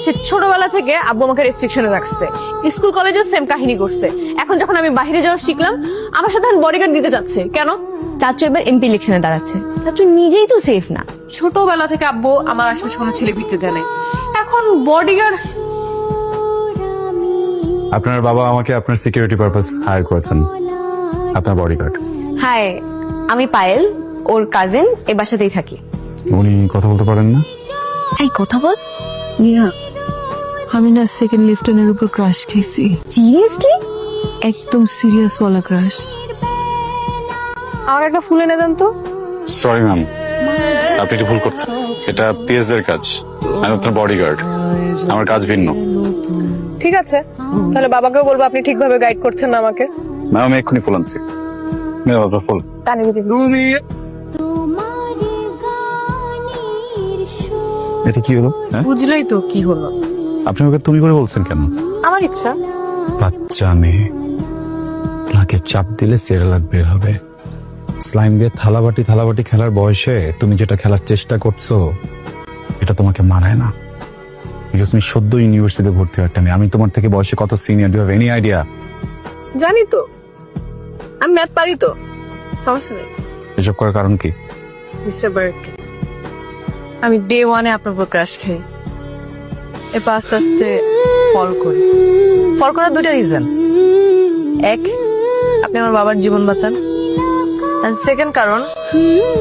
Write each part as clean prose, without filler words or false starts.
সে ছোটবেলা থেকে আব্বু আমাকে রেস্ট্রিকশনে রাখছে, স্কুল কলেজেও সেম কাহিনী করছে। এখন যখন আমি বাইরে যাওয়া শিখলাম, আমার সাথে বডিগার্ড দিতে চাচ্ছে। কেন? চাচু এবার এমপি ইলেকশনে দাঁড়াচ্ছে, চাচু নিজেই তো সেফ না। ছোটবেলা থেকে আব্বু আমার আশেপাশে কোনো ছেলে ভিড়তে দেয় না, এখন বডিগার্ড। আপনার বাবা আমাকে আপনার সিকিউরিটি পারপাস হায়ার করেছেন, আপনার বডিগার্ড। হাই, আমি পায়েল, ওর কাজিন, এ বাসাতেই থাকি। উনি কথা বলতে পারেন না? এই কথা বল। আমি না সেকেন্ড লিফটেনের উপর ক্রাশ খেয়েছি, সিরিয়াসলি? একদম সিরিয়াস ওয়ালা ক্রাশ। আমাকে একটা ফুল এনে দেন তো। সরি ম্যাম, আপনি একটু ভুল করছেন। এটা পিএস এর কাজ, আমি আপনার বডিগার্ড, আমার কাজ ভিন্ন। ঠিক আছে, তাহলে বাবাকেও বলবো আপনি ঠিকভাবে গাইড করছেন না আমাকে। ম্যাম আমি এক্ষুনি ফুল আনছি। ম্যাম আপনার ফুল। কানে দিতে এটা কি হলো? হ্যাঁ, বুঝলেই তো কি হলো। আপনি ওকে তুমি করে বলছেন কেন? আমার ইচ্ছা। বাচ্চা মেয়ে, নাকে চাপ দিলে সেরেলাক বের হবে। স্লাইম দিয়ে থালাবাটি খেলার বয়সে তুমি যেটা খেলার চেষ্টা করছো, এটা তোমাকে মানায় না। বিকজ তুমি সদ্য ইউনিভার্সিটিতে ভর্তি হওয়া একটা মেয়ে। আমি তোমার থেকে বয়সে কত senior, do have any idea? জানি তো, আমি ম্যাথ পারি তো, সমস্যা নেই। এসব করার কারণ কি? মিস্টার বার্ক, আমি ডে ওয়ানে আপনার উপর ক্রাশ খাই, এরপর আস্তে আস্তে ফল করি। ফল করার দুইটা রিজন। এক, আপনি আমার বাবার জীবন বাঁচান। আর সেকেন্ড কারণ,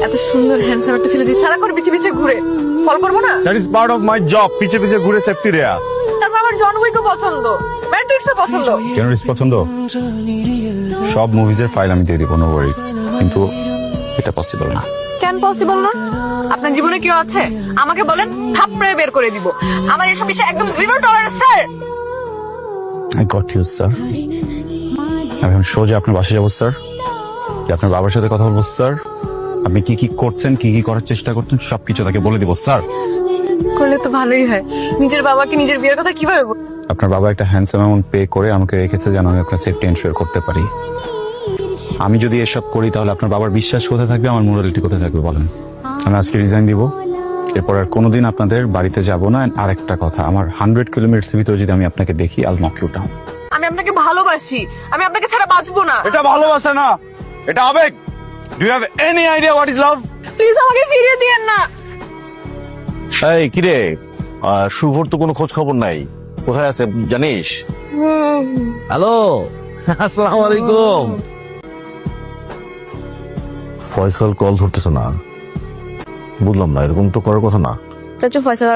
এত সুন্দর হ্যান্ডসাম একটা ছেলে যদি সারাক্ষণ পিছে পিছে ঘুরে, ফল করবো না? That is part of my job, পিছে পিছে ঘুরে সেফটি রেয়া। তারপর আমার জন উইকও পছন্দ, ম্যাট্রিক্সও পছন্দ। জেনারিস পছন্দ? সব মুভিজের ফাইল আমি দিয়ে দিব, নো ওয়ারিজ। কিন্তু এটা পসিবল না। কেন পসিবল না? আপনার জীবনে কেউ আছে? আমাকে বলেন, থাপড়ে বের করে দিব। আমার এসব বিষয়ে একদম zero tolerance, sir. I got you sir. আমি এখন সোজা আপনার বাসায় যাবো স্যার, আপনার বাবার সাথে কথা বলবো স্যার। আপনি কি কি করছেন, কি কি করার চেষ্টা করছেন, সবকিছু তাকে বলে দিব স্যার। করলে তো ভালোই হয়। নিজের বাবাকে নিজের বিয়ের কথা কিভাবে বলবো? আপনার বাবা একটা হ্যান্ডসাম অ্যামাউন্ট পে করে আমাকে রেখেছে যেন আমি আপনার সেফটি এনশিওর করতে পারি। আমি যদি এসব করি তাহলে আপনার বাবার বিশ্বাস কোথায় থাকবে, আমার মোরালিটি কোথায় থাকবে বলেন? আমি আজকে রিজাইন দিব, এরপর আর কোনোদিন আপনাদের বাড়িতে যাব না। আর একটা কথা, আমার 100 কিলোমিটার ভিতরে যদি আমি আপনাকে দেখি, আল নক ইউ ডাউন। আমি আপনাকে ভালোবাসি, আমি আপনাকে ছাড়া বাঁচবো না। এটা ভালোবাসা না, এটা আবেগ। Do you have any idea what is love? Please আমাকে ফিরিয়ে দিয়েন না। এই কিরে, শুভর তো কোনো খোঁজ খবর নাই, কোথায় আছে জানিস? হ্যালো, আসসালামু আলাইকুম। ফয়সাল কল ধরতেছে না, বুঝলাম না, এরকম তো করার কথা না। চাচু ফয়সাল